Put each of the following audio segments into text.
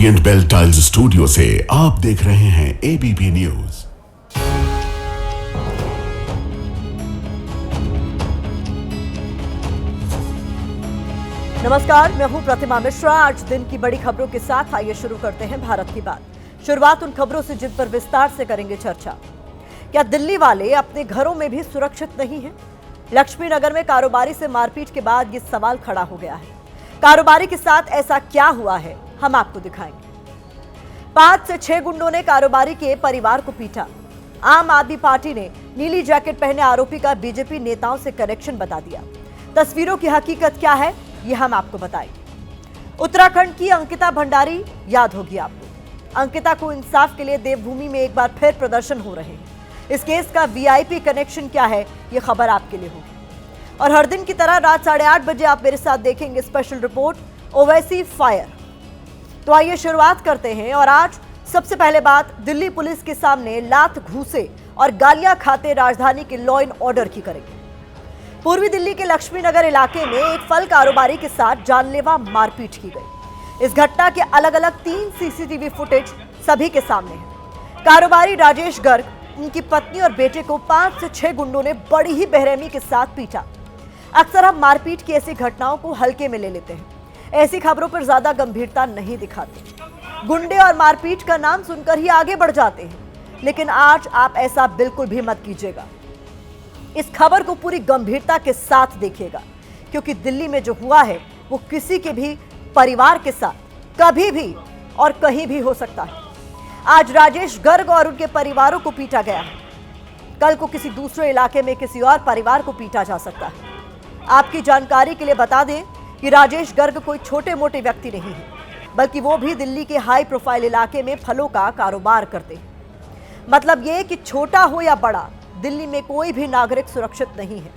Orient bell tiles studio से आप देख रहे हैं एबीपी न्यूज। नमस्कार, मैं हूं प्रतिमा मिश्रा। आज दिन की बड़ी खबरों के साथ आइए शुरू करते हैं भारत की बात। शुरुआत उन खबरों से जिन पर विस्तार से करेंगे चर्चा। क्या दिल्ली वाले अपने घरों में भी सुरक्षित नहीं हैं? लक्ष्मी नगर में कारोबारी से मारपीट के बाद ये सवाल खड़ा हो गया है। कारोबारी के साथ ऐसा क्या हुआ है, हम आपको दिखाएंगे। 5 से 6 गुंडों ने कारोबारी के परिवार को पीटा। आम आदमी पार्टी ने नीली जैकेट पहने आरोपी का बीजेपी नेताओं से कनेक्शन बता दिया। तस्वीरों की हकीकत क्या है, ये हम आपको बताएंगे। उत्तराखंड की अंकिता भंडारी याद होगी आपको। अंकिता को इंसाफ के लिए देवभूमि में एक बार फिर प्रदर्शन हो रहे हैं। इस केस का वीआईपी कनेक्शन क्या है, ये खबर आपके लिए होगी। और हर दिन की तरह रात 8:30 बजे आप मेरे साथ देखेंगे स्पेशल रिपोर्ट ओवैसी फायर। तो आइए शुरुआत करते हैं। और आज सबसे पहले बात दिल्ली पुलिस के सामने लात घूसे और गालियां खाते राजधानी के लॉ एंड ऑर्डर की करेंगे। पूर्वी दिल्ली के लक्ष्मी नगर इलाके में एक फल कारोबारी के साथ जानलेवा मारपीट की गई। इस घटना के अलग अलग 3 सीसीटीवी फुटेज सभी के सामने है। कारोबारी राजेश गर्ग, उनकी पत्नी और बेटे को 5 से 6 गुंडों ने बड़ी ही बेरहमी के साथ पीटा। अक्सर हम मारपीट की ऐसी घटनाओं को हल्के में ले लेते हैं, ऐसी खबरों पर ज्यादा गंभीरता नहीं दिखाते। गुंडे और मारपीट का नाम सुनकर ही आगे बढ़ जाते हैं, लेकिन आज आप ऐसा बिल्कुल भी मत कीजिएगा। इस खबर को पूरी गंभीरता के साथ देखिएगा, क्योंकि दिल्ली में जो हुआ है वो किसी के भी परिवार के साथ कभी भी और कहीं भी हो सकता है। आज राजेश गर्ग और उनके परिवारों को पीटा गया है, कल को किसी दूसरे इलाके में किसी और परिवार को पीटा जा सकता है। आपकी जानकारी के लिए बता दें कि राजेश गर्ग कोई छोटे मोटे व्यक्ति नहीं है, बल्कि वो भी दिल्ली के हाई प्रोफाइल इलाके में फलों का कारोबार करते हैं। मतलब ये कि छोटा हो या बड़ा, दिल्ली में कोई भी नागरिक सुरक्षित नहीं है।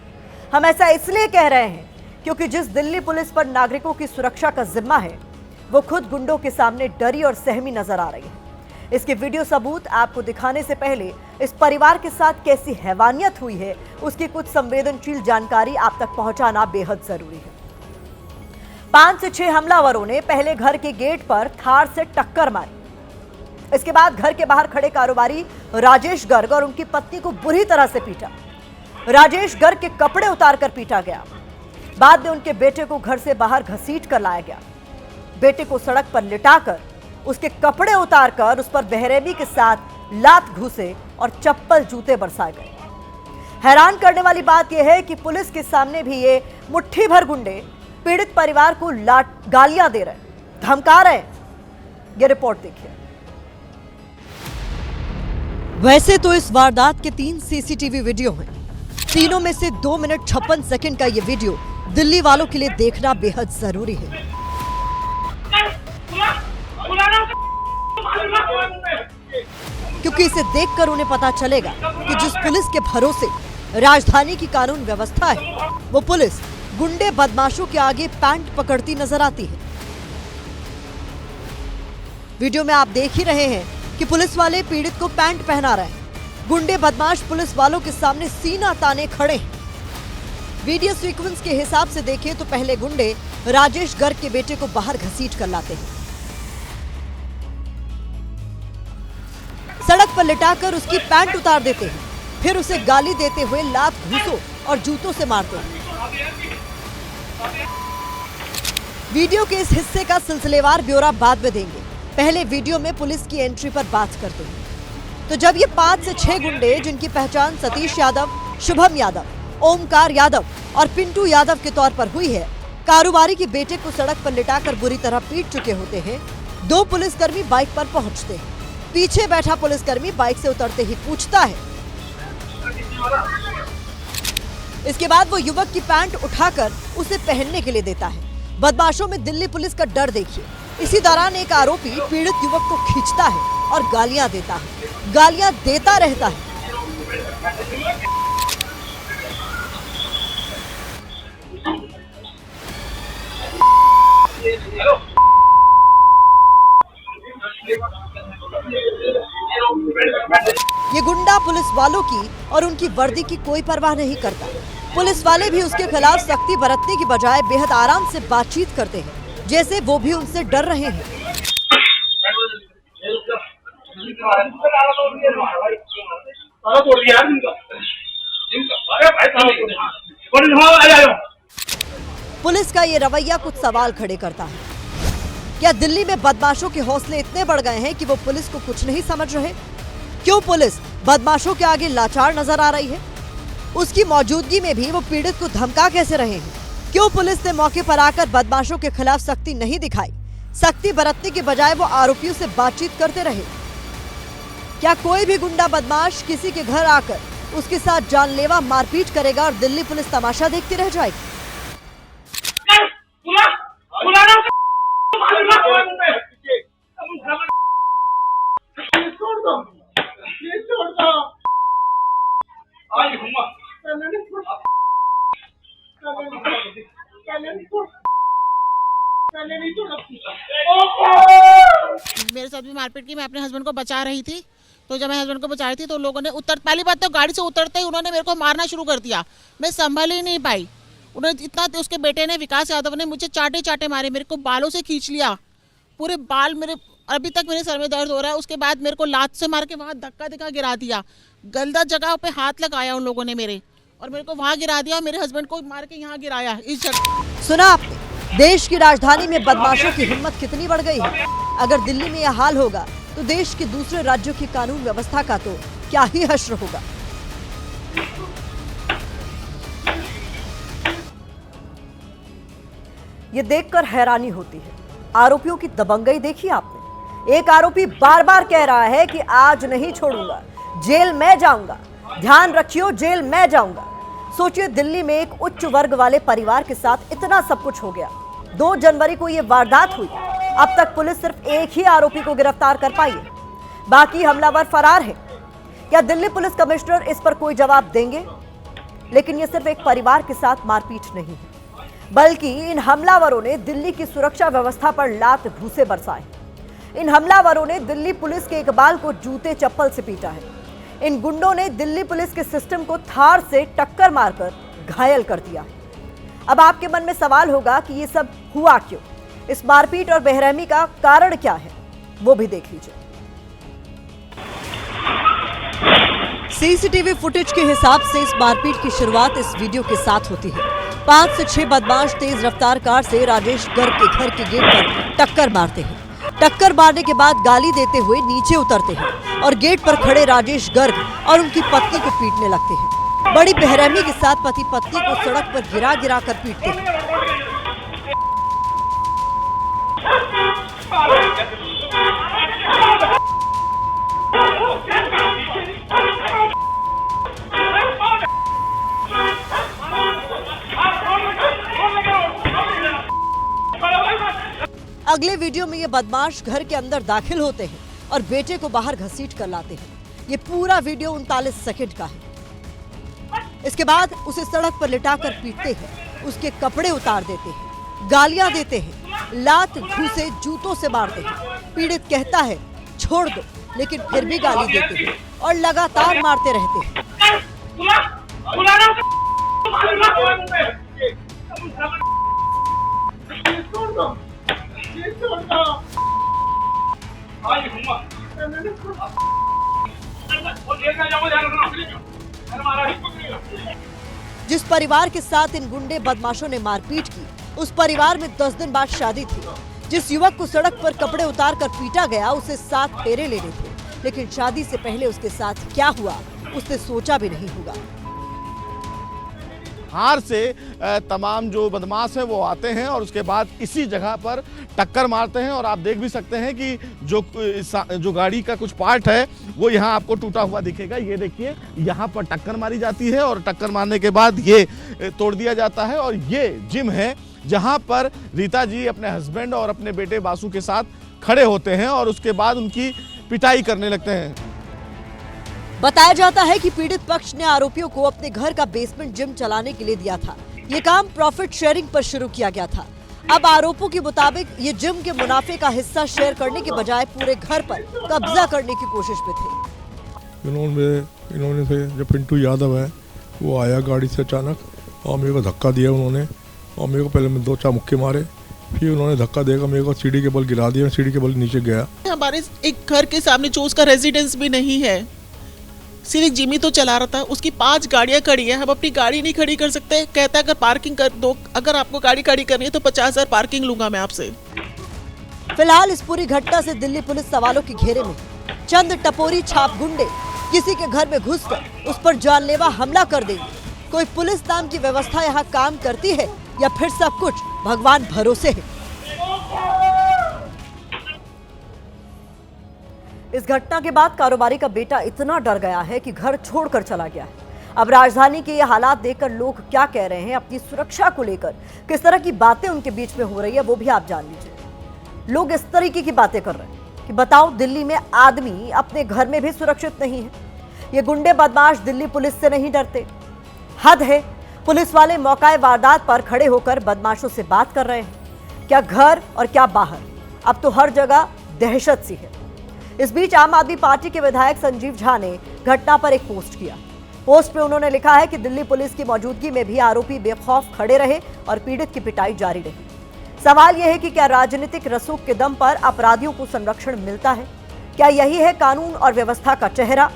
हम ऐसा इसलिए कह रहे हैं क्योंकि जिस दिल्ली पुलिस पर नागरिकों की सुरक्षा का जिम्मा है, वो खुद गुंडों के सामने डरी और सहमी नजर आ रही है। इसके वीडियो सबूत आपको दिखाने से पहले इस परिवार के साथ कैसी हैवानियत हुई है, उसकी कुछ संवेदनशील जानकारी आप तक पहुंचाना बेहद जरूरी है। 5 से 6 हमलावरों ने पहले घर के गेट पर थार से टक्कर मारी। इसके बाद घर के बाहर खड़े कारोबारी राजेश गर्ग और उनकी पत्नी को बुरी तरह से पीटा। राजेश गर्ग के कपड़े उतारकर पीटा गया। बाद में उनके बेटे को घर से बाहर घसीट कर लाया गया। बेटे को सड़क पर लिटाकर उसके कपड़े उतारकर उस पर बेरहमी के साथ लात घूसे और चप्पल जूते बरसाए गए। हैरान करने वाली बात यह है कि पुलिस के सामने भी ये मुट्ठी भर गुंडे पीड़ित परिवार को गालियां दे रहे हैं, धमका रहे हैं। ये रिपोर्ट देखिए। वैसे तो इस वारदात के 3 सीसीटीवी वीडियो हैं। तीनों में से 2 मिनट 56 सेकंड का ये वीडियो दिल्ली वालों के लिए देखना बेहद जरूरी है। क्योंकि इसे देखकर उन्हें पता चलेगा कि जिस पुलिस के भरोसे राजधानी की कानून व्यवस्था है, वो पुलिस गुंडे बदमाशों के आगे पैंट पकड़ती नजर आती है। वीडियो में आप देख ही रहे हैं कि पुलिस वाले पीड़ित को पैंट पहना रहे हैं। गुंडे बदमाश पुलिस वालों के सामने सीना ताने खड़े हैं। वीडियो सीक्वेंस के हिसाब से देखें तो पहले गुंडे राजेश गर्ग के बेटे को बाहर घसीट कर लाते हैं, सड़क पर लिटाकर उसकी पैंट उतार देते हैं, फिर उसे गाली देते हुए लात घूसों और जूतों से मारते हैं। वीडियो के इस हिस्से का सिलसिलेवार ब्यौरा बाद में देंगे। पहले वीडियो में पुलिस की एंट्री पर बात करते हैं। तो जब ये 5 से 6 गुंडे, जिनकी पहचान सतीश यादव, शुभम यादव, ओमकार यादव और पिंटू यादव के तौर पर हुई है, कारोबारी के बेटे को सड़क पर लिटाकर बुरी तरह पीट चुके होते हैं, 2 पुलिसकर्मी बाइक पर पहुंचते हैं। पीछे बैठा पुलिसकर्मी बाइक से उतरते ही पूछता है। इसके बाद वो युवक की पैंट उठाकर उसे पहनने के लिए देता है। बदमाशों में दिल्ली पुलिस का डर देखिए। इसी दौरान एक आरोपी पीड़ित युवक को खींचता है और गालियां देता है, गालियां देता रहता है। ये गुंडा पुलिस वालों की और उनकी वर्दी की कोई परवाह नहीं करता। पुलिस वाले भी उसके खिलाफ सख्ती बरतने की बजाय बेहद आराम से बातचीत करते हैं, जैसे वो भी उनसे डर रहे हैं। पुलिस का ये रवैया कुछ सवाल खड़े करता है। क्या दिल्ली में बदमाशों के हौसले इतने बढ़ गए हैं कि वो पुलिस को कुछ नहीं समझ रहे? क्यों पुलिस बदमाशों के आगे लाचार नजर आ रही है? उसकी मौजूदगी में भी वो पीड़ित को धमका कैसे रहे हैं? क्यों पुलिस ने मौके पर आकर बदमाशों के खिलाफ सख्ती नहीं दिखाई? सख्ती बरतने के बजाय वो आरोपियों से बातचीत करते रहे। क्या कोई भी गुंडा बदमाश किसी के घर आकर उसके साथ जानलेवा मारपीट करेगा और दिल्ली पुलिस तमाशा देखती रह जाएगी? मेरे साथ भी मारपीट की। मैं अपने हस्बैंड को बचा रही थी, तो जब मैं हस्बैंड को बचा रही थी तो लोगों ने पहली बात तो गाड़ी से उतरते ही उन्होंने मेरे को मारना शुरू कर दिया। मैं संभल ही नहीं पाई। उन्होंने इतना, उसके बेटे ने, विकास यादव ने, मुझे चाटे मारे, मेरे को बालों से खींच लिया, पूरे बाल मेरे, अभी तक मेरे सर में दर्द हो रहा है। उसके बाद मेरे को लात से मार के वहाँ धक्का गिरा दिया, गलत जगह पे हाथ लगाया उन लोगों ने मेरे, और मेरे को वहाँ गिरा दिया। मेरे हस्बैंड को मार के यहाँ गिराया इस जगह। सुना आपने, देश की राजधानी में बदमाशों की हिम्मत कितनी बढ़ गई है। अगर दिल्ली में यह हाल होगा तो देश के दूसरे राज्यों की कानून व्यवस्था का तो क्या ही हश्र होगा। ये देखकर हैरानी होती है। आरोपियों की दबंगई देखी आपने। एक आरोपी बार बार कह रहा है कि आज नहीं छोड़ूंगा, जेल में जाऊंगा, ध्यान रखियो जेल में जाऊंगा। सोचिए, दिल्ली में एक उच्च वर्ग वाले परिवार के साथ इतना सब कुछ हो गया। 2 जनवरी को यह वारदात हुई। अब तक पुलिस सिर्फ एक ही आरोपी को गिरफ्तार कर पाई है, बाकी हमलावर फरार है। क्या दिल्ली पुलिस कमिश्नर इस पर कोई जवाब देंगे? लेकिन यह सिर्फ एक परिवार के साथ मारपीट नहीं है, बल्कि इन हमलावरों ने दिल्ली की सुरक्षा व्यवस्था पर लात घूंसे बरसाए। इन हमलावरों ने दिल्ली पुलिस के इकबाल को जूते चप्पल से पीटा है। इन गुंडों ने दिल्ली पुलिस के सिस्टम को थार से टक्कर मारकर घायल कर दिया। अब आपके मन में सवाल होगा कि ये सब हुआ क्यों? इस मारपीट और बेरहमी का कारण क्या है, वो भी देख लीजिए। सीसीटीवी फुटेज के हिसाब से इस मारपीट की शुरुआत इस वीडियो के साथ होती है। 5 से 6 बदमाश तेज रफ्तार कार से राजेश गर्ग के घर के गेट पर टक्कर मारते हैं। टक्कर मारने के बाद गाली देते हुए नीचे उतरते हैं और गेट पर खड़े राजेश गर्ग और उनकी पत्नी को पीटने लगते हैं। बड़ी बेरहमी के साथ पति पत्नी को सड़क पर गिरा कर पीटते हैं। अगले वीडियो में ये बदमाश घर के अंदर दाखिल होते हैं और बेटे को बाहर घसीट कर लाते हैं। ये पूरा वीडियो 39 सेकंड का है। इसके बाद उसे सड़क पर लिटाकर पीटते हैं, उसके कपड़े उतार देते हैं, गालियां देते हैं, लात घूंसे जूतों से मारते हैं। पीड़ित कहता है छोड़ दो, लेकिन फिर भी गाली देते हैं और लगातार मारते रहते हैं। जिस परिवार के साथ इन गुंडे बदमाशों ने मारपीट की, उस परिवार में 10 दिन बाद शादी थी। जिस युवक को सड़क पर कपड़े उतार कर पीटा गया, उसे 7 फेरे लेने थे, लेकिन शादी से पहले उसके साथ क्या हुआ उसने सोचा भी नहीं होगा। हार से तमाम जो बदमाश हैं वो आते हैं और उसके बाद इसी जगह पर टक्कर मारते हैं। और आप देख भी सकते हैं कि जो गाड़ी का कुछ पार्ट है वो यहाँ आपको टूटा हुआ दिखेगा। ये देखिए, यहाँ पर टक्कर मारी जाती है और टक्कर मारने के बाद ये तोड़ दिया जाता है। और ये जिम है जहाँ पर रीता जी अपने हस्बैंड और अपने बेटे बासु के साथ खड़े होते हैं और उसके बाद उनकी पिटाई करने लगते हैं। बताया जाता है कि पीड़ित पक्ष ने आरोपियों को अपने घर का बेसमेंट जिम चलाने के लिए दिया था। ये काम प्रॉफिट शेयरिंग पर शुरू किया गया था। अब आरोपों के मुताबिक ये जिम के मुनाफे का हिस्सा शेयर करने के बजाय पूरे घर पर कब्जा करने की कोशिश में थे। इन्होंने से जो पिंटू यादव है वो आया गाड़ी से अचानक और मेरे को धक्का दिया उन्होंने और मेरे को पहले 2-4 मुक्के मारे, फिर उन्होंने धक्का देकर मेरे को सीढ़ी के बल गिरा दिया, सीढ़ी के बल नीचे गया। हमारे एक घर के सामने जो उसका रेजिडेंस भी नहीं है, सिर्फ जिमी तो चला रहा था, उसकी 5 गाड़ियां खड़ी है, हम अपनी गाड़ी नहीं खड़ी कर सकते। कहता है अगर पार्किंग कर दो, अगर आपको गाड़ी खड़ी करनी है तो 50,000 पार्किंग लूंगा मैं आपसे। फिलहाल इस पूरी घटना से दिल्ली पुलिस सवालों के घेरे में। चंद टपोरी छाप गुंडे किसी के घर में घुसकर उस पर जानलेवा हमला कर देंगे। कोई पुलिस नाम की व्यवस्था यहाँ काम करती है या फिर सब कुछ भगवान भरोसे है? इस घटना के बाद कारोबारी का बेटा इतना डर गया है कि घर छोड़कर चला गया है। अब राजधानी के ये हालात देखकर लोग क्या कह रहे हैं, अपनी सुरक्षा को लेकर किस तरह की बातें उनके बीच में हो रही है, वो भी आप जान लीजिए। लोग इस तरीके की बातें कर रहे हैं कि बताओ, दिल्ली में आदमी अपने घर में भी सुरक्षित नहीं है। ये गुंडे बदमाश दिल्ली पुलिस से नहीं डरते। हद है, पुलिस वाले मौकाए वारदात पर खड़े होकर बदमाशों से बात कर रहे हैं। क्या घर और क्या बाहर, अब तो हर जगह दहशत सी है। इस बीच आम आदमी पार्टी के विधायक संजीव झा ने घटना पर एक पोस्ट किया। पोस्ट में उन्होंने लिखा है कि दिल्ली पुलिस की मौजूदगी में भी आरोपी बेखौफ खड़े रहे और पीड़ित की पिटाई जारी रही। सवाल यह है कि क्या राजनीतिक रसूख के दम पर अपराधियों को संरक्षण मिलता है? क्या यही है कानून और व्यवस्था का चेहरा?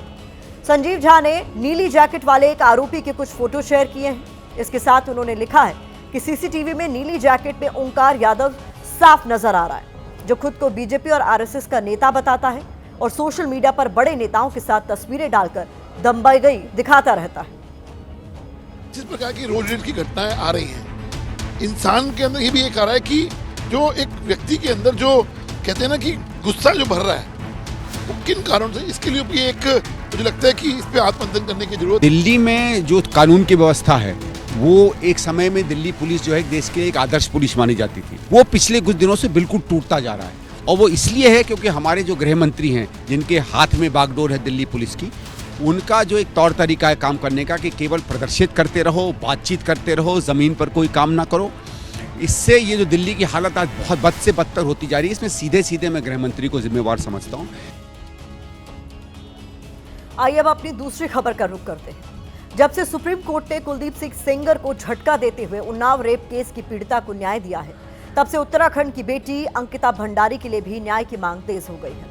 संजीव झा ने नीली जैकेट वाले एक आरोपी के कुछ फोटो शेयर किए हैं। इसके साथ उन्होंने लिखा है कि सीसीटीवी में नीली जैकेट में ओंकार यादव साफ नजर आ रहा है, जो खुद को बीजेपी और आरएसएस का नेता बताता है और सोशल मीडिया पर बड़े नेताओं के साथ तस्वीरें डालकर दंबई दिखाता रहता है। जिस प्रकार की रोज रेड की घटनाएं आ रही हैं, इंसान के अंदर ये भी एक आ रहा है कि जो एक व्यक्ति के अंदर जो कहते हैं ना कि गुस्सा जो भर रहा है, वो किन कारण से, इसके लिए भी एक मुझे लगता है कि इस पे आत्ममंथन करने की जरूरत। दिल्ली में जो कानून की व्यवस्था है, वो एक समय में दिल्ली पुलिस जो है देश के एक आदर्श पुलिस मानी जाती थी, वो पिछले कुछ दिनों से बिल्कुल टूटता जा रहा है। और वो इसलिए है क्योंकि हमारे जो गृह मंत्री हैं, जिनके हाथ में बागडोर है दिल्ली पुलिस की, उनका जो एक तौर तरीका है काम करने का कि केवल प्रदर्शित करते रहो, बातचीत करते रहो, जमीन पर कोई काम ना करो। इससे ये जो दिल्ली की हालत आज बहुत बद से बदतर होती जा रही है, इसमें सीधे सीधे मैं गृह मंत्री को जिम्मेवार समझता हूँ। आइए अब अपनी दूसरी खबर का रुख करते हैं। जब से सुप्रीम कोर्ट ने कुलदीप सिंह सेंगर को झटका देते हुए उन्नाव रेप केस की पीड़िता को न्याय दिया है, तब से उत्तराखंड की बेटी अंकिता भंडारी के लिए भी न्याय की मांग तेज हो गई है।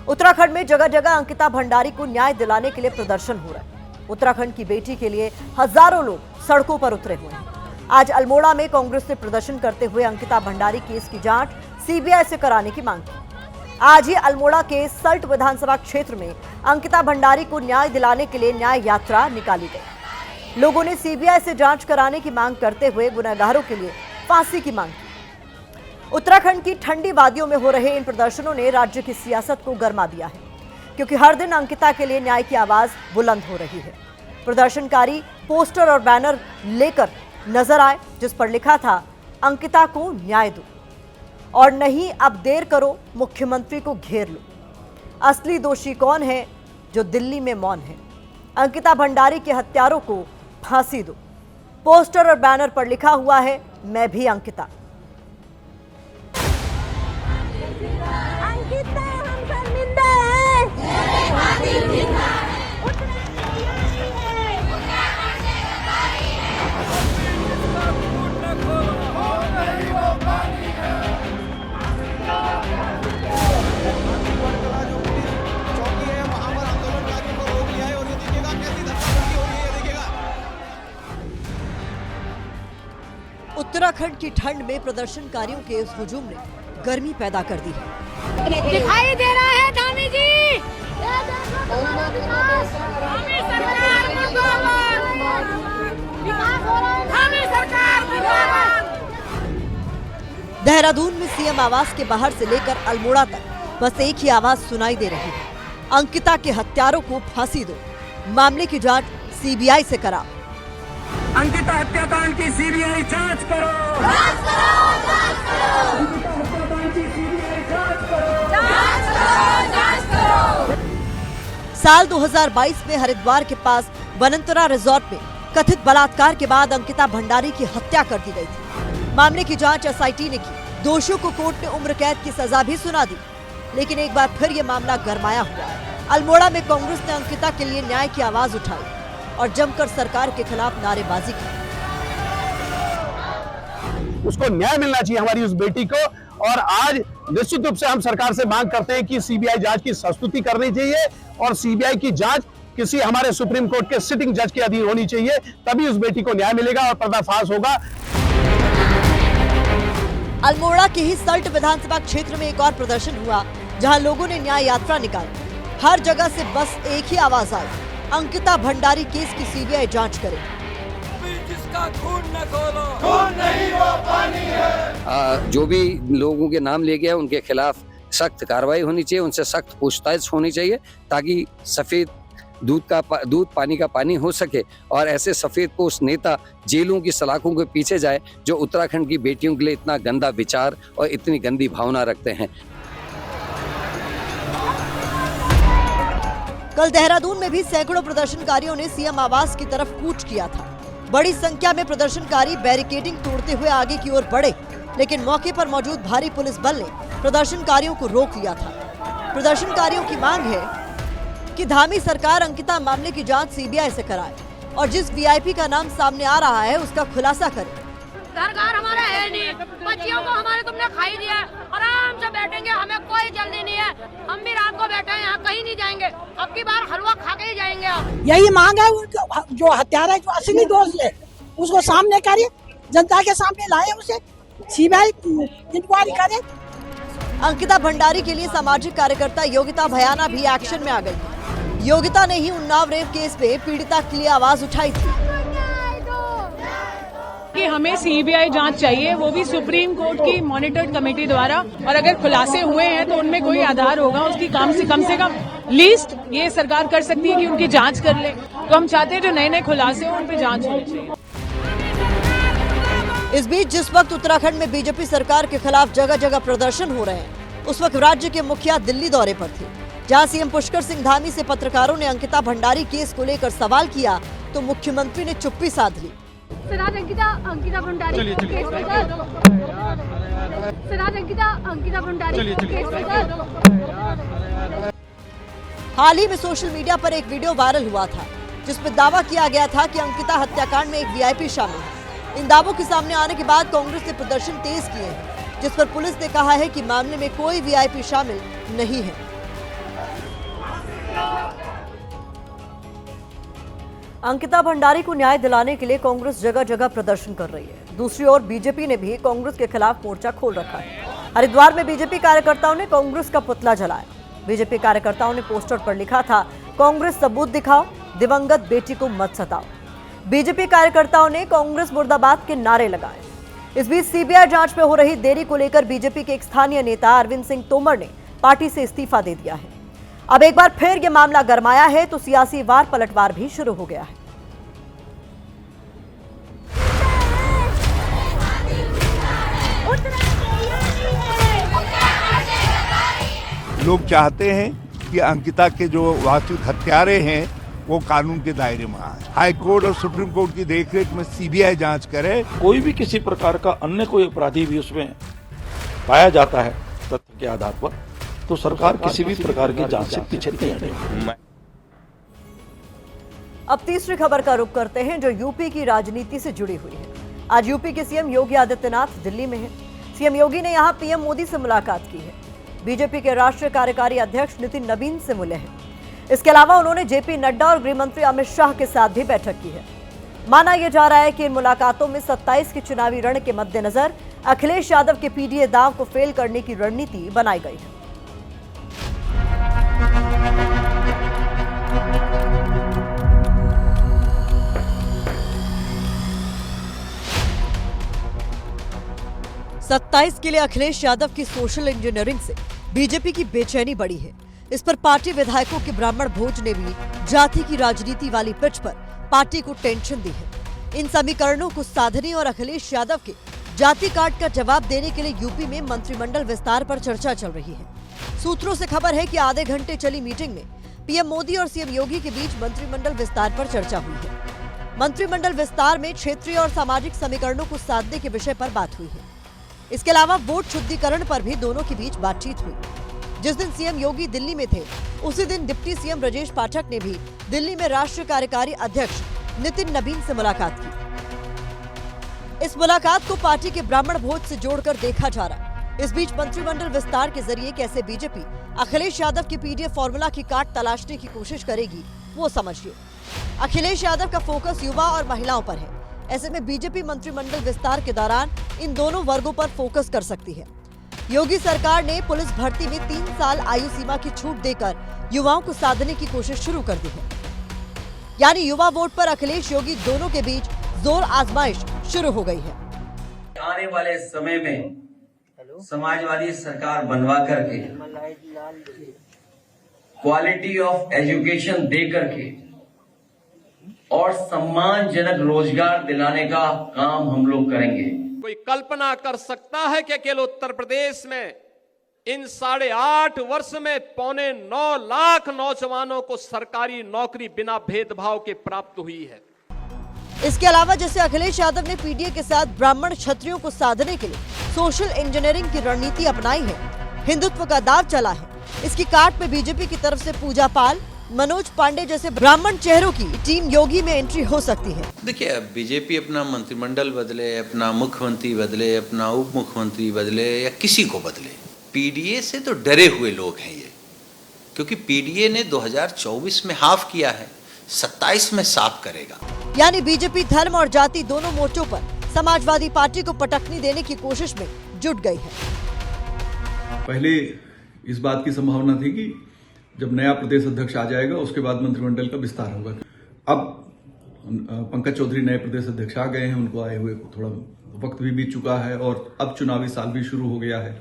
उत्तराखंड में जगह जगह अंकिता भंडारी को न्याय दिलाने के लिए प्रदर्शन हो रहा है। उत्तराखंड की बेटी के लिए हजारों लोग सड़कों पर उतरे हुए हैं। आज अल्मोड़ा में कांग्रेस ने प्रदर्शन करते हुए अंकिता भंडारी केस की जांच सीबीआई से कराने की मांग की। आज ही अल्मोड़ा के सल्ट विधानसभा क्षेत्र में अंकिता भंडारी को न्याय दिलाने के लिए न्याय यात्रा निकाली गई। लोगों ने सीबीआई से जांच कराने की मांग करते हुए गुनहगारों के लिए फांसी की मांग की। उत्तराखंड की ठंडी वादियों में हो रहे इन प्रदर्शनों ने राज्य की सियासत को गरमा दिया है, क्योंकि हर दिन अंकिता के लिए न्याय की आवाज बुलंद हो रही है। प्रदर्शनकारी पोस्टर और बैनर लेकर नजर आए, जिस पर लिखा था, अंकिता को न्याय दो और नहीं अब देर करो, मुख्यमंत्री को घेर लो। असली दोषी कौन है जो दिल्ली में मौन है? अंकिता भंडारी के हत्यारों को फांसी दो। पोस्टर और बैनर पर लिखा हुआ है, मैं भी अंकिता। अंकिता हम शर्मिंदा हैं। उत्तराखंड की ठंड में प्रदर्शनकारियों के इस हुजूम ने गर्मी पैदा कर दी है। दिखाई दे रहा है गांधी जी, देहरादून में सीएम आवास के बाहर से लेकर अल्मोड़ा तक बस एक ही आवाज सुनाई दे रही है, अंकिता के हत्यारों को फांसी दो, मामले की जांच सीबीआई से कराओ। अंकिता हत्याकांड की सीबीआई जांच करो। साल 2022 में हरिद्वार के पास वनंतरा रिजॉर्ट में कथित बलात्कार के बाद अंकिता भंडारी की हत्या कर दी गई थी। मामले की जांच एसआईटी ने की। दोषियों को कोर्ट ने उम्र कैद की सजा भी सुना दी, लेकिन एक बार फिर यह मामला गरमाया हुआ। अल्मोड़ा में कांग्रेस ने अंकिता के लिए न्याय की आवाज उठाई और जमकर सरकार के खिलाफ नारेबाजी की। उसको न्याय मिलना चाहिए हमारी उस बेटी को। और आज निश्चित रूप से हम सरकार से मांग करते हैं कि सीबीआई जांच की संस्तुति करनी चाहिए और सीबीआई की जांच किसी हमारे सुप्रीम कोर्ट के सिटिंग जज के अधीन होनी चाहिए, तभी उस बेटी को न्याय मिलेगा और पर्दाफाश होगा। अल्मोड़ा के ही सल्ट विधानसभा क्षेत्र में एक और प्रदर्शन हुआ, जहां लोगों ने न्याय यात्रा निकाली। हर जगह से बस एक ही आवाज आई, अंकिता भंडारी केस की सीबीआई जांच करे। जिसका खून न खोलो, खून नहीं वो पानी है। जो भी लोगों के नाम ले गया उनके खिलाफ सख्त कार्रवाई होनी चाहिए, उनसे सख्त पूछताछ होनी चाहिए, ताकि सफेद दूध पानी का पानी हो सके और ऐसे सफेद पोस्ट नेता जेलों की सलाखों के पीछे जाए जो उत्तराखंड की बेटियों के लिए इतना गंदा विचार और इतनी गंदी भावना रखते हैं। कल देहरादून में भी सैकड़ों प्रदर्शनकारियों ने सीएम आवास की तरफ कूच किया था। बड़ी संख्या में प्रदर्शनकारी बैरिकेडिंग तोड़ते हुए आगे की ओर बढ़े, लेकिन मौके पर मौजूद भारी पुलिस बल ने प्रदर्शनकारियों को रोक लिया था। प्रदर्शनकारियों की मांग है कि धामी सरकार अंकिता मामले की जांच सीबीआई से कराए और जिस वीआईपी का नाम सामने आ रहा है उसका खुलासा करे। सरकार हमारा है नहीं, बच्चियों को हमारे तुमने खाई दिया, आराम से बैठेंगे, हमें कोई जल्दी नहीं है। हम भी रात को बैठे हैं यहाँ, कहीं नहीं जाएंगे, अब की बार हलवा खा के ही जाएंगे। हम यही मांग है, जो हत्यारा है, जो असली दोष है, उसको सामने करे, जनता के सामने लाए, उसे सीबीआई इंक्वायरी करे। अंकिता भंडारी के लिए सामाजिक कार्यकर्ता योगिता भयाना भी एक्शन में आ गई। योगिता ने ही उन्नाव रेप केस में पीड़िता के लिए आवाज उठाई थी कि हमें सीबीआई जांच चाहिए, वो भी सुप्रीम कोर्ट की मॉनिटर्ड कमेटी द्वारा, और अगर खुलासे हुए हैं तो उनमें कोई आधार होगा, उसकी कम से कम लीस्ट ये सरकार कर सकती है कि उनकी जांच कर ले। तो हम चाहते हैं जो नए नए खुलासे हो उन पे जांच होनी चाहिए। इस बीच जिस वक्त उत्तराखंड में बीजेपी सरकार के खिलाफ जगह जगह प्रदर्शन हो रहे हैं, उस वक्त राज्य के मुखिया दिल्ली दौरे पर थे, जहां सीएम पुष्कर सिंह धामी से पत्रकारों ने अंकिता भंडारी केस को लेकर सवाल किया तो मुख्यमंत्री ने चुप्पी साध ली। अंकिता भंडारी हाल ही में सोशल मीडिया पर एक वीडियो वायरल हुआ था, जिसमें दावा किया गया था कि अंकिता हत्याकांड में एक वीआईपी शामिल है। इन दावों के सामने आने के बाद कांग्रेस ने प्रदर्शन तेज किए हैं, जिस पर पुलिस ने कहा है कि मामले में कोई वीआईपी शामिल नहीं है। अंकिता भंडारी को न्याय दिलाने के लिए कांग्रेस जगह जगह प्रदर्शन कर रही है। दूसरी ओर बीजेपी ने भी कांग्रेस के खिलाफ मोर्चा खोल रखा है। हरिद्वार में बीजेपी कार्यकर्ताओं ने कांग्रेस का पुतला जलाया। बीजेपी कार्यकर्ताओं ने पोस्टर पर लिखा था, कांग्रेस सबूत दिखाओ, दिवंगत बेटी को मत सताओ। बीजेपी कार्यकर्ताओं ने कांग्रेस मुर्दाबाद के नारे लगाए। इस बीच सीबीआई जांच में हो रही देरी को लेकर बीजेपी के एक स्थानीय नेता अरविंद सिंह तोमर ने पार्टी से इस्तीफा दे दिया है। अब एक बार फिर यह मामला गरमाया है तो सियासी वार पलटवार भी शुरू हो गया है। लोग चाहते हैं कि अंकिता के जो वास्तविक हत्यारे हैं वो कानून के दायरे में आए। हाई कोर्ट और सुप्रीम कोर्ट की देखरेख में सीबीआई जांच करे। कोई भी किसी प्रकार का अन्य कोई अपराधी भी उसमें पाया जाता है तथ्य के आधार पर, तो सरकार किसी भी प्रकार की जांच से पीछे नहीं हटेगी। अब तीसरी खबर का रुख करते हैं, जो यूपी की राजनीति से जुड़ी हुई है। आज यूपी के सीएम योगी आदित्यनाथ दिल्ली में हैं। सीएम योगी ने यहां पीएम मोदी से मुलाकात की है। बीजेपी के राष्ट्रीय कार्यकारी अध्यक्ष नितिन नबीन से मिले हैं। इसके अलावा उन्होंने जेपी नड्डा और गृह मंत्री अमित शाह के साथ भी बैठक की है। माना यह जा रहा है कि इन मुलाकातों में 27 के चुनावी रण के मद्देनजर अखिलेश यादव के पीडीए दांव को फेल करने की रणनीति बनाई गई है। सत्ताईस के लिए अखिलेश यादव की सोशल इंजीनियरिंग से बीजेपी की बेचैनी बढ़ी है। इस पर पार्टी विधायकों के ब्राह्मण भोज ने भी जाति की राजनीति वाली पिच पर पार्टी को टेंशन दी है। इन समीकरणों को साधने और अखिलेश यादव के जाति काट का जवाब देने के लिए यूपी में मंत्रिमंडल विस्तार पर चर्चा चल रही है। सूत्रों से खबर है कि आधे घंटे चली मीटिंग में पीएम मोदी और सीएम योगी के बीच मंत्रिमंडल विस्तार पर चर्चा हुई है। मंत्रिमंडल विस्तार में क्षेत्रीय और सामाजिक समीकरणों को साधने के विषय पर बात हुई है। इसके अलावा वोट शुद्धिकरण पर भी दोनों के बीच बातचीत हुई। जिस दिन सीएम योगी दिल्ली में थे, उसी दिन डिप्टी सीएम ब्रजेश पाठक ने भी दिल्ली में राष्ट्रीय कार्यकारी अध्यक्ष नितिन नबीन से मुलाकात की। इस मुलाकात को पार्टी के ब्राह्मण भोज से जोड़कर देखा जा रहा है। इस बीच मंत्रिमंडल विस्तार के जरिए कैसे बीजेपी अखिलेश यादव की पीडीएफ फॉर्मूला की काट तलाशने की कोशिश करेगी वो समझिए। अखिलेश यादव का फोकस युवा और महिलाओं पर है। ऐसे में बीजेपी मंत्रिमंडल विस्तार के दौरान इन दोनों वर्गों पर फोकस कर सकती है। योगी सरकार ने पुलिस भर्ती में 3 साल आयु सीमा की छूट देकर युवाओं को साधने की कोशिश शुरू कर दी है। यानी युवा वोट पर अखिलेश योगी दोनों के बीच जोर आजमाइश शुरू हो गई है। आने वाले समय में समाजवादी सरकार बनवा करके क्वालिटी ऑफ एजुकेशन दे करके और सम्मानजनक रोजगार दिलाने का काम हम लोग करेंगे। कोई कल्पना कर सकता है कि केवल उत्तर प्रदेश में इन 8.5 वर्ष में 9.25 लाख नौजवानों को सरकारी नौकरी बिना भेदभाव के प्राप्त हुई है। इसके अलावा जैसे अखिलेश यादव ने पीडीए के साथ ब्राह्मण क्षत्रियों को साधने के लिए सोशल इंजीनियरिंग की रणनीति अपनाई है, हिंदुत्व का दाव चला है। इसकी काट में बीजेपी की तरफ से पूजा पाल, मनोज पांडे जैसे ब्राह्मण चेहरों की टीम योगी में एंट्री हो सकती है। देखिए, बीजेपी अपना मंत्रिमंडल बदले, अपना मुख्यमंत्री बदले, अपना उप मुख्यमंत्री बदले या किसी को बदले, पीडीए से तो डरे हुए लोग हैं ये, क्योंकि पीडीए ने 2024 में हाफ किया है, 27 में साफ करेगा। यानी बीजेपी धर्म और जाति दोनों मोर्चों पर समाजवादी पार्टी को पटकनी देने की कोशिश में जुट गई है। पहले इस बात की संभावना थी कि जब नया प्रदेश अध्यक्ष आ जाएगा उसके बाद मंत्रिमंडल का विस्तार होगा। अब पंकज चौधरी नए प्रदेश अध्यक्ष आ गए हैं, उनको आए हुए थोड़ा वक्त भी बीत चुका है और अब चुनावी साल भी शुरू हो गया है,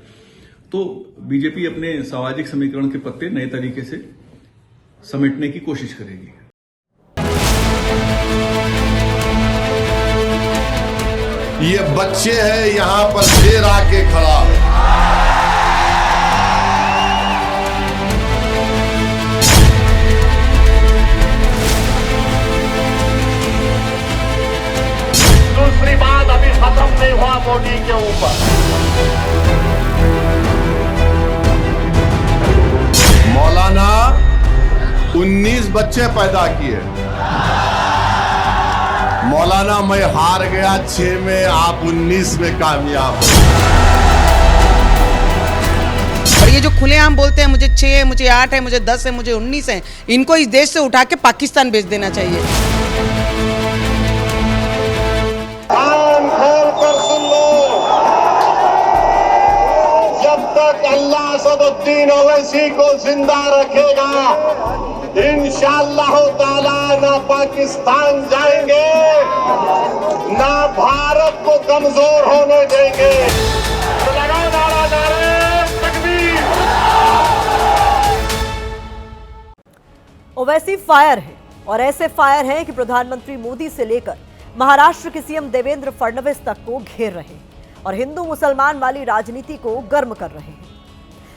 तो बीजेपी अपने सामाजिक समीकरण के पत्ते नए तरीके से समेटने की कोशिश करेगी। ये बच्चे हैं, यहाँ पर शेर आके खड़ा है। दूसरी बात अभी खत्म नहीं हुआ मोदी के ऊपर। मौलाना 19 बच्चे पैदा किए। मौलाना मैं हार गया 6 में, आप 19 में कामयाब। और ये जो खुलेआम बोलते हैं मुझे 6 है, मुझे 8 है, मुझे 10 है, मुझे 19 है, इनको इस देश से उठा के पाकिस्तान भेज देना चाहिए। कान खोल कर सुन लो, जब तक अल्लाह असदुद्दीन ओवैसी को जिंदा रखेगा इंशाअल्लाह ताला ना पाकिस्तान जाएंगे, ना भारत को कमजोर होने देंगे। लगाओ नारा, नारे तकबीर। ओवैसी फायर है और ऐसे फायर हैं कि प्रधानमंत्री मोदी से लेकर महाराष्ट्र के सीएम देवेंद्र फडणवीस तक को घेर रहे हैं और हिंदू मुसलमान वाली राजनीति को गर्म कर रहे हैं।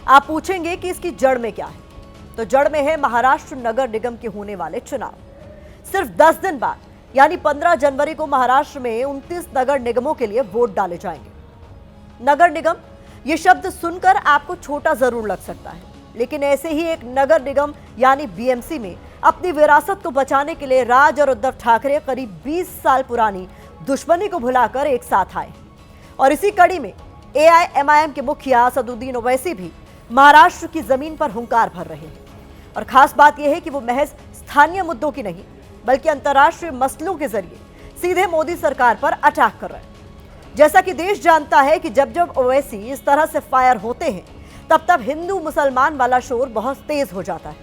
आप पूछेंगे कि इसकी जड़ में क्या है, तो जड़ में है महाराष्ट्र नगर निगम के होने वाले चुनाव। सिर्फ 10 दिन बाद यानी 15 जनवरी को महाराष्ट्र में 29 नगर निगमों के लिए वोट डाले जाएंगे। नगर निगम ये शब्द सुनकर आपको छोटा जरूर लग सकता है, लेकिन ऐसे ही एक नगर निगम यानी बीएमसी में अपनी विरासत को बचाने के लिए राज और उद्धव ठाकरे करीब 20 साल पुरानी दुश्मनी को भुलाकर एक साथ आए और इसी कड़ी में एआईएमआईएम के मुखिया असदुद्दीन ओवैसी भी महाराष्ट्र की जमीन पर हुंकार भर रहे हैं। और खास बात यह है कि वो महज स्थानीय मुद्दों की नहीं बल्कि अंतर्राष्ट्रीय मसलों के जरिए सीधे मोदी सरकार पर अटैक कर रहे हैं। जैसा कि देश जानता है कि जब जब ओवैसी इस तरह से फायर होते हैं तब तब हिंदू मुसलमान वाला शोर बहुत तेज हो जाता है।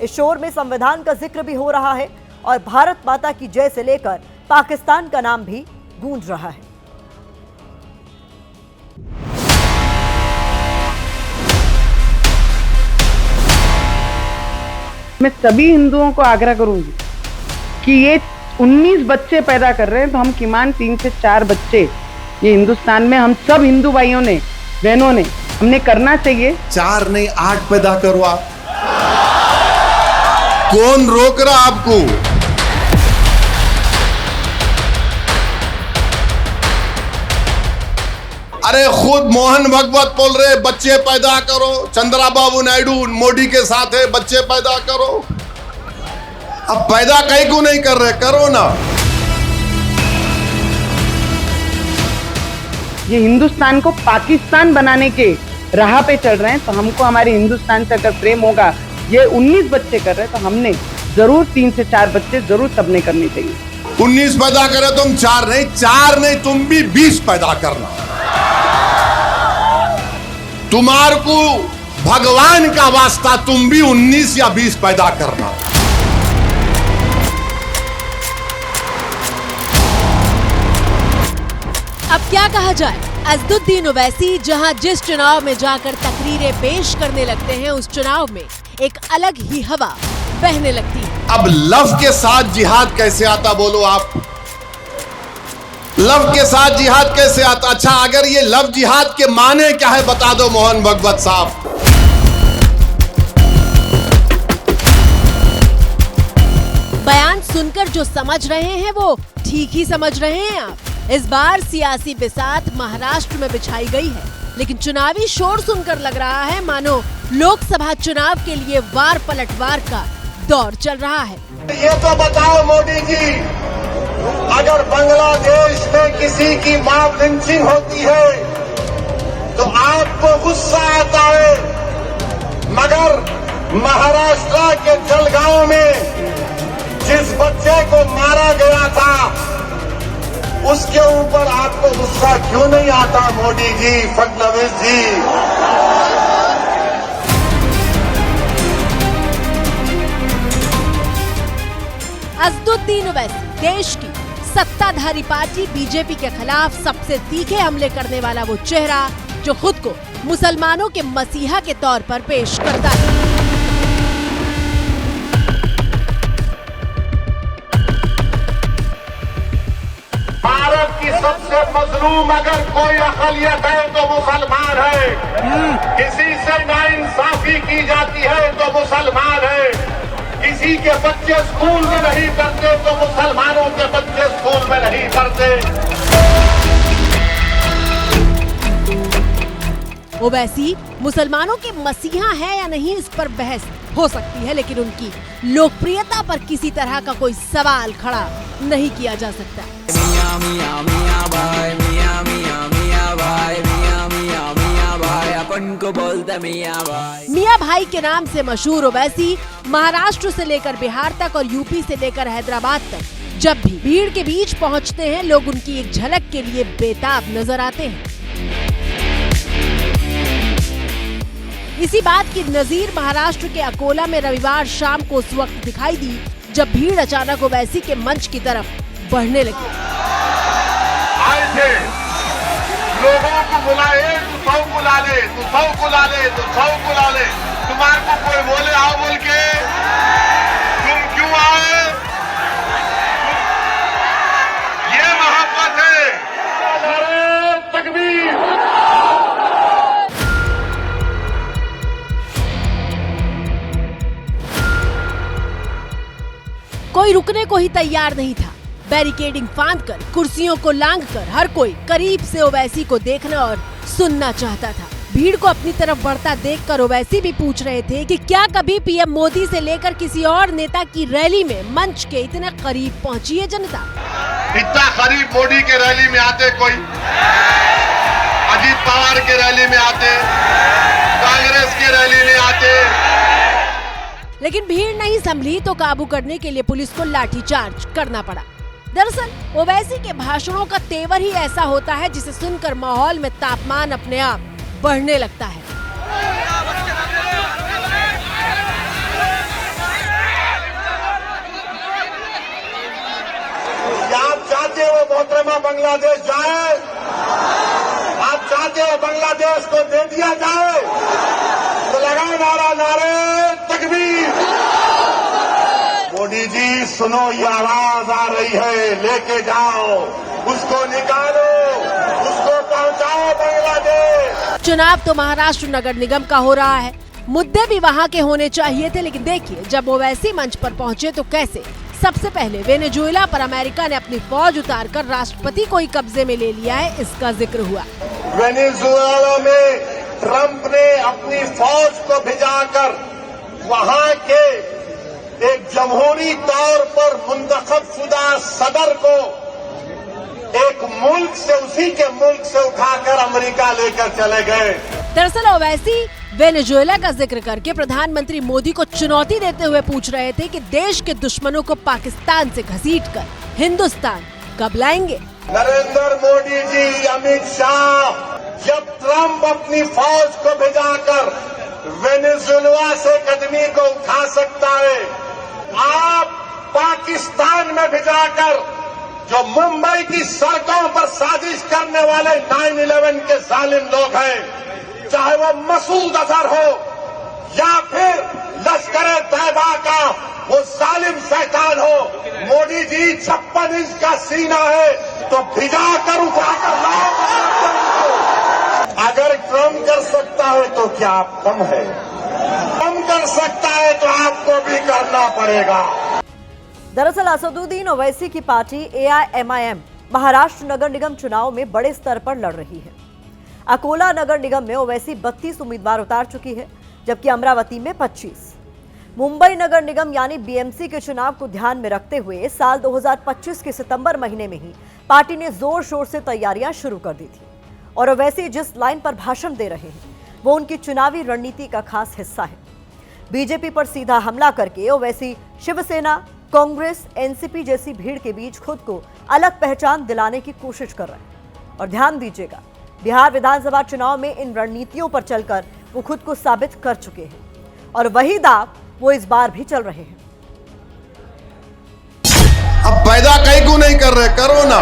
इस शोर में संविधान का जिक्र भी हो रहा है और भारत माता की जय से लेकर पाकिस्तान का नाम भी गूंज रहा है। मैं सभी हिंदुओं को आग्रह करूंगी कि ये 19 बच्चे पैदा कर रहे हैं तो हम किमान 3 से 4 बच्चे ये हिंदुस्तान में हम सब हिंदू भाइयों ने, बहनों ने, हमने करना चाहिए। 4 नहीं 8 पैदा करो आप, कौन रोक रहा आपको? अरे खुद मोहन भागवत बोल रहे बच्चे पैदा करो, चंद्रबाबू नायडू मोदी के साथ है बच्चे पैदा करो। अब पैदा कहीं को नहीं कर रहे, करो ना। ये हिंदुस्तान को पाकिस्तान बनाने के राह पे चल रहे हैं, तो हमको हमारे हिंदुस्तान से अगर प्रेम होगा, ये 19 बच्चे कर रहे हैं तो हमने जरूर 3 से 4 बच्चे जरूर सबने करने चाहिए। 19 पैदा करे तुम, 4 नहीं तुम भी 20 पैदा करना। तुम्हारे को भगवान का वास्ता तुम भी 19 या 20 पैदा करना। अब क्या कहा जाए, असदुद्दीन ओवैसी जहां जिस चुनाव में जाकर तकरीरें पेश करने लगते हैं, उस चुनाव में एक अलग ही हवा बहने लगती है। अब लव के साथ जिहाद कैसे आता, बोलो आप? लव के साथ जिहाद कैसे आता? अच्छा, अगर ये लव जिहाद के माने क्या है बता दो मोहन भागवत साहब। बयान सुनकर जो समझ रहे हैं वो ठीक ही समझ रहे हैं आप। इस बार सियासी बिसात महाराष्ट्र में बिछाई गई है, लेकिन चुनावी शोर सुनकर लग रहा है मानो लोकसभा चुनाव के लिए वार पलटवार का दौर चल रहा है। ये तो बताओ मोदी जी, अगर बांग्लादेश में किसी की मॉब लिंचिंग होती है तो आपको गुस्सा आता है, मगर महाराष्ट्र के जलगांव में जिस बच्चे को मारा गया था उसके ऊपर आपको गुस्सा क्यों नहीं आता मोदी जी, फडणवीस जी? असदुद्दीन ओवैसी देश की सत्ताधारी पार्टी बीजेपी के खिलाफ सबसे तीखे हमले करने वाला वो चेहरा जो खुद को मुसलमानों के मसीहा के तौर पर पेश करता है। भारत की सबसे मजलूम अगर कोई अक़लियत है तो मुसलमान है। किसी से नाइंसाफी की जाती है तो मुसलमान है। किसी के बच्चे स्कूल में नहीं पढ़ते तो मुसलमानों के बच्चे स्कूल में नहीं पढ़ते। ओवैसी मुसलमानों के मसीहा है या नहीं, इस पर बहस हो सकती है, लेकिन उनकी लोकप्रियता पर किसी तरह का कोई सवाल खड़ा नहीं किया जा सकता। मियां मियां मियां भाई, मियां मियां मियां भाई, मियां मियां मियां भाई, अपन को बोलते मियां भाई। मियां भाई के नाम से मशहूर ओवैसी महाराष्ट्र से लेकर बिहार तक और यूपी से लेकर हैदराबाद तक जब भी भीड़ के बीच पहुंचते हैं, लोग उनकी एक झलक के लिए बेताब नजर आते हैं। इसी बात की नजीर महाराष्ट्र के अकोला में रविवार शाम को उस वक्त दिखाई दी जब भीड़ अचानक ओवैसी के मंच की तरफ बढ़ने लगी। आए थे, लोगों को बुलाए, तू सौ बुला ले, तू सौ बुला ले, तू सौ बुला ले। तुम्हारे को कोई बोले आओ बोल के, तुम क्यों आए? ये मोहब्बत है। नारे तकबीर। कोई रुकने को ही तैयार नहीं था। बैरिकेडिंग फांदकर, कुर्सियों को लांघकर हर कोई करीब से ओवैसी को देखना और सुनना चाहता था। भीड़ को अपनी तरफ बढ़ता देखकर ओवैसी भी पूछ रहे थे कि क्या कभी पीएम मोदी से लेकर किसी और नेता की रैली में मंच के इतने करीब पहुंची है जनता? इतना करीब मोदी के रैली में आते कोई? अजीत पवार के रैली में आते, कांग्रेस के रैली में आते। लेकिन भीड़ नहीं संभली तो काबू करने के लिए पुलिस को लाठीचार्ज करना पड़ा। दरअसल ओवैसी के भाषणों का तेवर ही ऐसा होता है जिसे सुनकर माहौल में तापमान अपने आप बढ़ने लगता है। आप चाहते हो मोहतरमा बांग्लादेश जाए? आप चाहते हो बांग्लादेश को दे दिया जाए? तो लगाओ नारा, नारे तकबीर। मोदी जी सुनो, ये आवाज आ रही है, लेके जाओ, उसको निकालो, उसको पहुंचाओ बांग्लादेश। चुनाव तो महाराष्ट्र नगर निगम का हो रहा है, मुद्दे भी वहाँ के होने चाहिए थे, लेकिन देखिए जब ओवैसी मंच पर पहुँचे तो कैसे। सबसे पहले वेनेजुएला पर अमेरिका ने अपनी फौज उतारकर राष्ट्रपति को ही कब्जे में ले लिया है, इसका जिक्र हुआ। वेनेजुएला में ट्रंप ने अपनी फौज को भिजाकर वहाँ के एक जमहूरी तौर पर मुंतखब शुदा सदर को एक मुल्क से, उसी के मुल्क से उठाकर अमेरिका लेकर चले गए। दरअसल ओवैसी वेनेजुएला का जिक्र करके प्रधानमंत्री मोदी को चुनौती देते हुए पूछ रहे थे कि देश के दुश्मनों को पाकिस्तान से घसीटकर हिंदुस्तान कब लाएंगे। नरेंद्र मोदी जी, अमित शाह, जब ट्रंप अपनी फौज को भिजाकर वेनेजुएला से कदमी को उठा सकता है, आप पाकिस्तान में भिजाकर जो मुंबई की सड़कों पर साजिश करने वाले 9/11 के जालिम लोग हैं, चाहे वो मसूद अजहर हो या फिर लश्कर तैयबा का वो जालिम शैतान हो, मोदी जी 56 इंच का सीना है तो भिजा कर उठाकर लाओ। अगर ट्रम्प कर सकता है तो क्या आप कम है? ट्रम्प कर सकता है तो आपको भी करना पड़ेगा। दरअसल असदुद्दीन ओवैसी की पार्टी AIMIM महाराष्ट्र नगर निगम चुनाव में बड़े स्तर पर लड़ रही है। अकोला नगर निगम में ओवैसी 32 उम्मीदवार उतार चुकी है, जबकि अमरावती में 25। मुंबई नगर निगम यानी BMC के चुनाव को ध्यान में रखते हुए साल 2025 के सितंबर महीने में ही पार्टी ने जोर शोर से तैयारियां शुरू कर दी थी और ओवैसी जिस लाइन पर भाषण दे रहे हैं वो उनकी चुनावी रणनीति का खास हिस्सा है। बीजेपी पर सीधा हमला करके ओवैसी शिवसेना, कांग्रेस, NCP जैसी भीड़ के बीच खुद को अलग पहचान दिलाने की कोशिश कर रहे हैं। और ध्यान दीजिएगा, बिहार विधानसभा चुनाव में इन रणनीतियों पर चलकर वो खुद को साबित कर चुके हैं और वही दाव वो इस बार भी चल रहे हैं। अब पैदा कहीं को नहीं कर रहे, करो ना।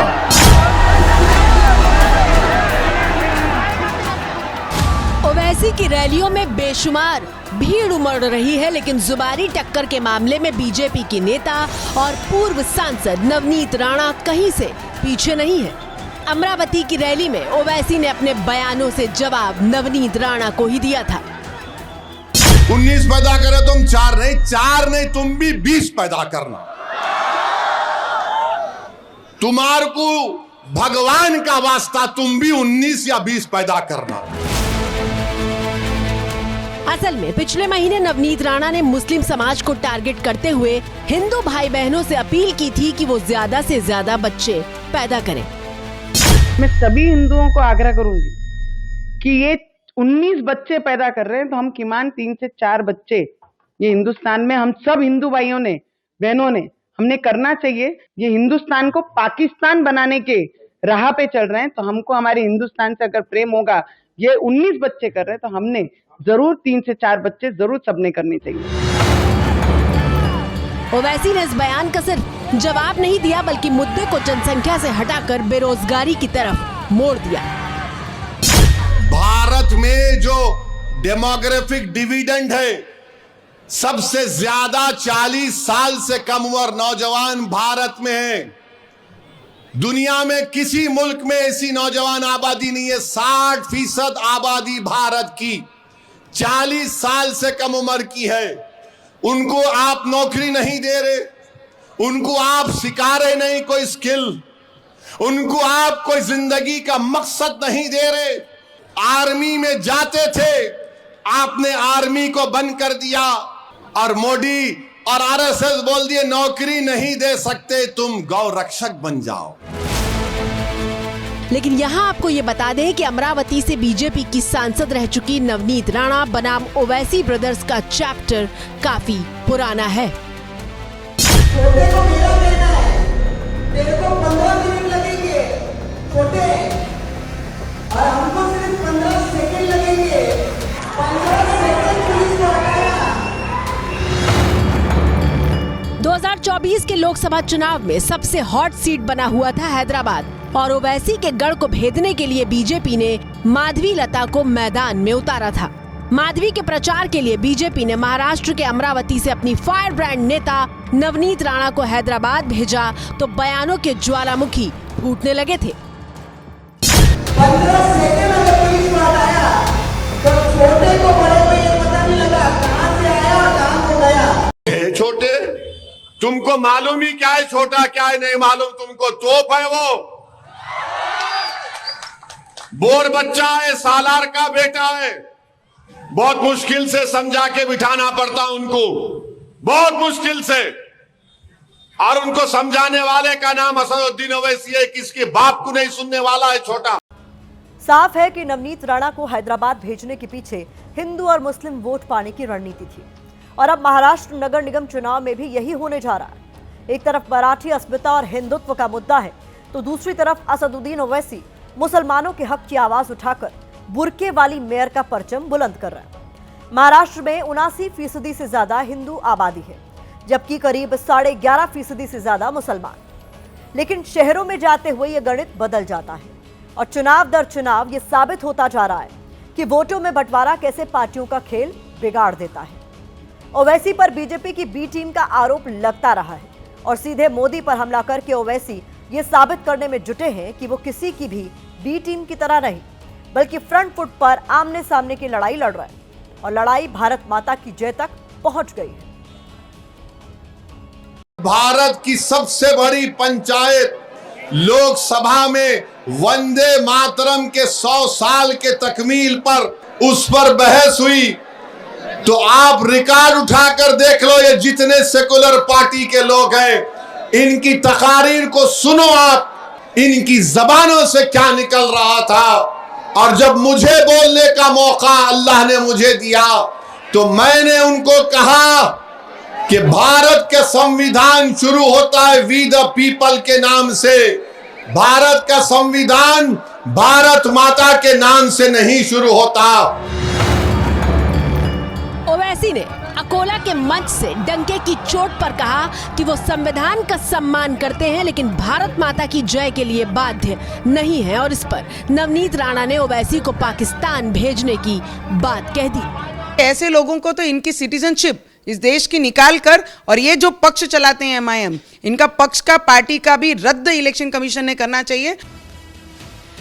ओवैसी की रैलियों में बेशुमार भीड़ उमड़ रही है, लेकिन जुबानी टक्कर के मामले में बीजेपी के नेता और पूर्व सांसद नवनीत राणा कहीं से पीछे नहीं है। अमरावती की रैली में ओवैसी ने अपने बयानों से जवाब नवनीत राणा को ही दिया था। 19 पैदा करे तुम, 4 नहीं तुम भी 20 पैदा करना। तुम्हारे को भगवान का वास्ता, तुम भी 19 या 20 पैदा करना। असल में पिछले महीने नवनीत राणा ने मुस्लिम समाज को टारगेट करते हुए हिंदू भाई बहनों से अपील की थी कि वो ज्यादा से ज्यादा बच्चे पैदा करें। मैं सभी हिंदुओं को आग्रह करूंगी कि ये 19 बच्चे पैदा कर रहे हैं तो हम किमान 3 से 4 बच्चे ये हिंदुस्तान में हम सब हिंदू भाइयों ने, बहनों ने, हमने करना चाहिए। ये हिंदुस्तान को पाकिस्तान बनाने के राह पे चल रहे हैं तो हमको हमारे हिंदुस्तान से अगर प्रेम होगा, ये 19 बच्चे कर रहे हैं तो हमने जरूर 3 से 4 बच्चे जरूर सबने करने चाहिए। ओवैसी ने इस बयान का सिर्फ जवाब नहीं दिया, बल्कि मुद्दे को जनसंख्या से हटाकर बेरोजगारी की तरफ मोड़ दिया। भारत में जो डेमोग्राफिक डिविडेंड है, सबसे ज्यादा 40 साल से कम उम्र नौजवान भारत में है। दुनिया में किसी मुल्क में ऐसी नौजवान आबादी नहीं है। 60% आबादी भारत की 40 साल से कम उम्र की है। उनको आप नौकरी नहीं दे रहे, उनको आप सिखा रहे नहीं कोई स्किल, उनको आप कोई जिंदगी का मकसद नहीं दे रहे। आर्मी में जाते थे, आपने आर्मी को बंद कर दिया और मोदी और RSS बोल दिए नौकरी नहीं दे सकते, तुम गौ रक्षक बन जाओ। लेकिन यहाँ आपको ये बता दें कि अमरावती से बीजेपी की सांसद रह चुकी नवनीत राणा बनाम ओवैसी ब्रदर्स का चैप्टर काफी पुराना है। छोटे को मेरा कहना है, तेरे को 15 मिनट लगेंगे छोटे, और हमको सिर्फ 15 सेकंड लगेंगे। 15 सेकंड पुलिस को हटाया। 2024 के लोकसभा चुनाव में सबसे हॉट सीट बना हुआ था हैदराबाद, और ओवैसी के गढ़ को भेदने के लिए बीजेपी ने माधवी लता को मैदान में उतारा था। माधवी के प्रचार के लिए बीजेपी ने महाराष्ट्र के अमरावती से अपनी फायर ब्रांड नेता नवनीत राणा को हैदराबाद भेजा तो बयानों के ज्वालामुखी फूटने लगे थे। 15 सेकंड अगर पुलिस को हटाया तो छोटे को बड़े को ये पता नहीं लगा कहां से आया और कहां को गया। छोटे, तुमको मालूम ही क्या है छोटा क्या है नहीं मालूम तुमको। तोप है वो, बोर बच्चा है, सालार का बेटा है। बहुत मुश्किल से समझा के बिठाना पड़ता उनको, बहुत मुश्किल से। और उनको समझाने वाले का नाम असदुद्दीन ओवैसी है, किसके बाप को नहीं सुनने वाला है छोटा। साफ है कि नवनीत राणा को हैदराबाद भेजने के पीछे हिंदू और मुस्लिम वोट पाने की रणनीति थी और अब महाराष्ट्र नगर निगम चुनाव में भी यही होने जा रहा है। एक तरफ मराठी अस्मिता और हिंदुत्व का मुद्दा है तो दूसरी तरफ असदुद्दीन ओवैसी मुसलमानों के हक की आवाज उठाकर बुर्के वाली मेयर का परचम बुलंद कर रहा है। महाराष्ट्र में 79% से ज्यादा हिंदू आबादी है, जबकि करीब 11.5% से ज्यादा मुसलमान। लेकिन शहरों में जाते हुए यह गणित बदल जाता है और चुनाव दर चुनाव यह साबित होता जा रहा है कि वोटों में बंटवारा कैसे पार्टियों का खेल बिगाड़ देता है। ओवैसी पर बीजेपी की बी टीम का आरोप लगता रहा है और सीधे मोदी पर हमला करके ओवैसी ये साबित करने में जुटे हैं कि वो किसी की भी बी टीम की तरह नहीं, बल्कि फ्रंट फुट पर आमने सामने की लड़ाई लड़ रहे हैं और लड़ाई भारत माता की जय तक पहुंच गई है। भारत की सबसे बड़ी पंचायत लोकसभा में वंदे मातरम के 100 साल के तकमील पर उस पर बहस हुई, तो आप रिकॉर्ड उठाकर देख लो, ये जितने सेकुलर पार्टी के लोग हैं इनकी तकारीर को सुनो आप, इनकी जबानों से क्या निकल रहा था। और जब मुझे बोलने का मौका अल्लाह ने मुझे दिया तो मैंने उनको कहा कि भारत का संविधान शुरू होता है वी द पीपल के नाम से, भारत का संविधान भारत माता के नाम से नहीं शुरू होता। ओवैसी ने अकोला के मंच से डंके की चोट पर कहा कि वो संविधान का सम्मान करते हैं लेकिन भारत माता की जय के लिए बाध्य नहीं है और इस पर नवनीत राणा ने ओवैसी को पाकिस्तान भेजने की बात कह दी। ऐसे लोगों को तो इनकी सिटीजनशिप इस देश की निकाल कर, और ये जो पक्ष चलाते हैं MIM, इनका पक्ष का पार्टी का भी रद्द इलेक्शन कमीशन ने करना चाहिए।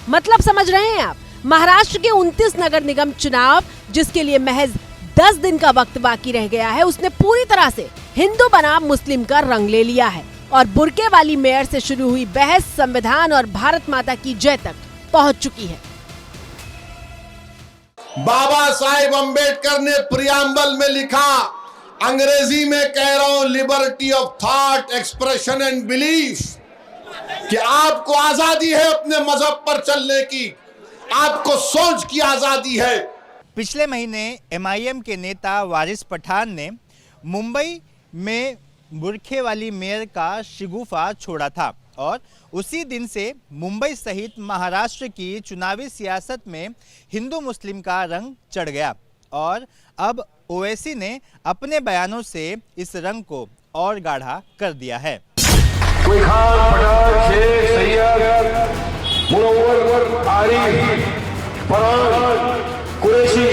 मतलब समझ रहे हैं आप, महाराष्ट्र के 29 नगर निगम चुनाव जिसके लिए महज 10 दिन का वक्त बाकी रह गया है, उसने पूरी तरह से हिंदू बनाम मुस्लिम का रंग ले लिया है और बुर्के वाली मेयर से शुरू हुई बहस संविधान और भारत माता की जय तक पहुंच चुकी है। बाबा साहेब अंबेडकर ने प्रियम्बल में लिखा, अंग्रेजी में कह रहा हूं, liberty of thought, expression and belief, कि आपको आजादी है अपने मजहब पर चलने की, आपको सोच की आजादी है। पिछले महीने MIM के नेता वारिस पठान ने मुंबई में बुरखे वाली मेयर का शिगुफा छोड़ा था और उसी दिन से मुंबई सहित महाराष्ट्र की चुनावी सियासत में हिंदू मुस्लिम का रंग चढ़ गया और अब ओवैसी ने अपने बयानों से इस रंग को और गाढ़ा कर दिया है। कोई खान, पठान, शेख, सैयद, मुनव्वर, आरिफ, फरहान, कुरैशी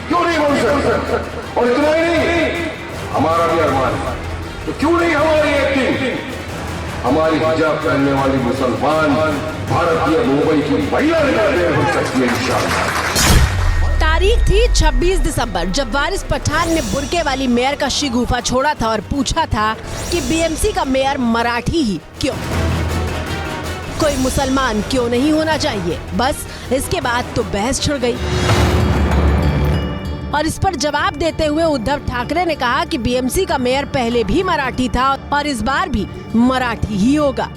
क्यों नहीं बोल सकते? और इतना ही नहीं, हमारा भी अरमान, तो क्यों नहीं हमारी एक्टिंग, हमारी हिजाब पहनने वाली मुसलमान भारतीय मुंबई की महिला हो सकती है इंशाअल्लाह। तारीख थी 26 दिसंबर जब वारिस पठान ने बुर्के वाली मेयर का शिगुफा छोड़ा था और पूछा था कि BMC का मेयर मराठी ही क्यों, कोई मुसलमान क्यों नहीं होना चाहिए। बस इसके बाद तो बहस छिड़ गई और इस पर जवाब देते हुए उद्धव ठाकरे ने कहा कि BMC का मेयर पहले भी मराठी था और इस बार भी मराठी ही होगा।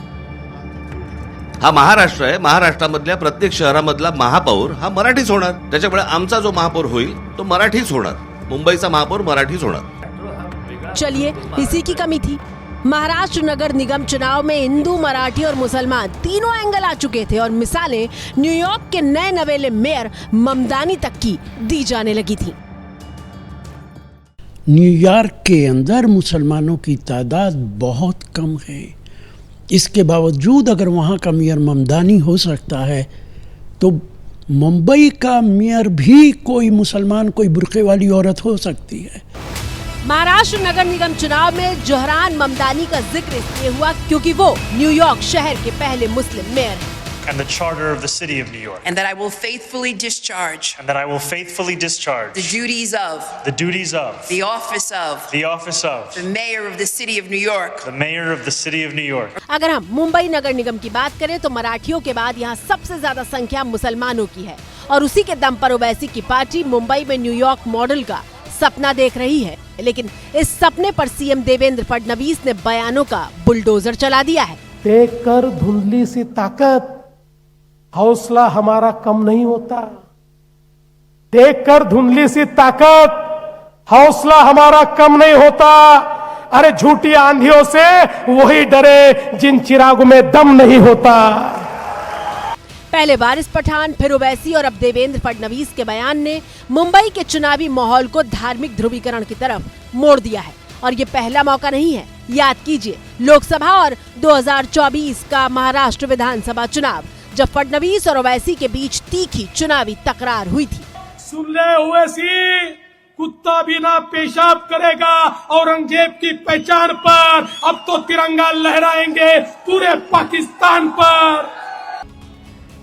हा महाराष्ट्र आहे, महाराष्ट्रामधल्या प्रत्येक शहरामधला महापौर हा मराठीच होणार, त्याच्यामुळे आमचा जो महापौर होईल तो मराठीच होणार, मुंबईचा महापौर मराठीच होणार। चलिए, इसी की कमी थी। महाराष्ट्र नगर निगम चुनाव में हिंदू, मराठी और मुसलमान तीनों एंगल आ चुके थे और मिसालें न्यूयॉर्क के नए नवेले मेयर ममदानी तक की दी जाने लगी थी। न्यूयॉर्क के अंदर मुसलमानों की तादाद बहुत कम है, इसके बावजूद अगर वहाँ का मेयर ममदानी हो सकता है तो मुंबई का मेयर भी कोई मुसलमान, कोई बुर्के वाली औरत हो सकती है। महाराष्ट्र नगर निगम चुनाव में जोहरान ममदानी का जिक्र इसलिए हुआ क्योंकि वो न्यूयॉर्क शहर के पहले मुस्लिम मेयर हैं। And the Charter of the City of New York. And that I will faithfully discharge. And that I will faithfully discharge. The duties of. The duties of. The office of. The office of. The mayor of the City of New York. The mayor of the City of New York. अगर हम मुंबई नगर निगम की बात करें तो मराठियों के बाद यहाँ सबसे ज्यादा संख्या मुसलमानों की है और उसी के दम पर ओवैसी की पार्टी मुंबई में न्यूयॉर्क मॉडल का सपना देख रही है। लेकिन इस सपने पर सीएम देवेंद्र फडणवीस ने बयानों का बुलडोजर चला दिया है। देखकर धुंधली सी ताकत, हौसला हमारा कम नहीं होता। देखकर धुंधली सी ताकत, हौसला हमारा कम नहीं होता। अरे झूठी आंधियों से वही डरे जिन चिरागों में दम नहीं होता। पहले वारिस पठान, फिर ओवैसी और अब देवेंद्र फडणवीस के बयान ने मुंबई के चुनावी माहौल को धार्मिक ध्रुवीकरण की तरफ मोड़ दिया है। और ये पहला मौका नहीं है। याद कीजिए लोकसभा और 2024 का महाराष्ट्र विधानसभा चुनाव, जब फडणवीस और ओवैसी के बीच तीखी चुनावी तकरार हुई थी। सुन ले ओवैसी, कुत्ता भी ना पेशाब करेगा औरंगजेब की पहचान पर। अब तो तिरंगा लहराएंगे पूरे पाकिस्तान पर।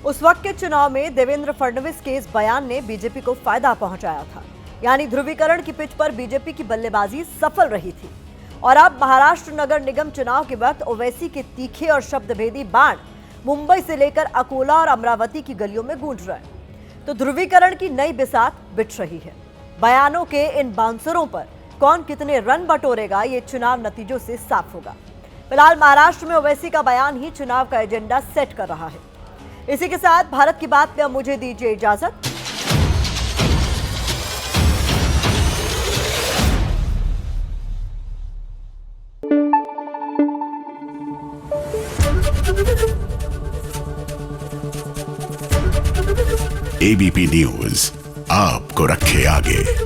उस वक्त के चुनाव में देवेंद्र फडणवीस के इस बयान ने बीजेपी को फायदा पहुंचाया था, यानी ध्रुवीकरण की पिच पर बीजेपी की बल्लेबाजी सफल रही थी। और अब महाराष्ट्र नगर निगम चुनाव के वक्त ओवैसी के तीखे और शब्दभेदी बाण मुंबई से लेकर अकोला और अमरावती की गलियों में गूंज रहे हैं। तो ध्रुवीकरण की नई बिसात बिछ रही है। बयानों के इन बाउंसरों पर कौन कितने रन बटोरेगा, ये चुनाव नतीजों से साफ होगा। फिलहाल महाराष्ट्र में ओवैसी का बयान ही चुनाव का एजेंडा सेट कर रहा है। इसी के साथ भारत की बात में अब मुझे दीजिए इजाजत। एबीपी न्यूज आपको रखे आगे।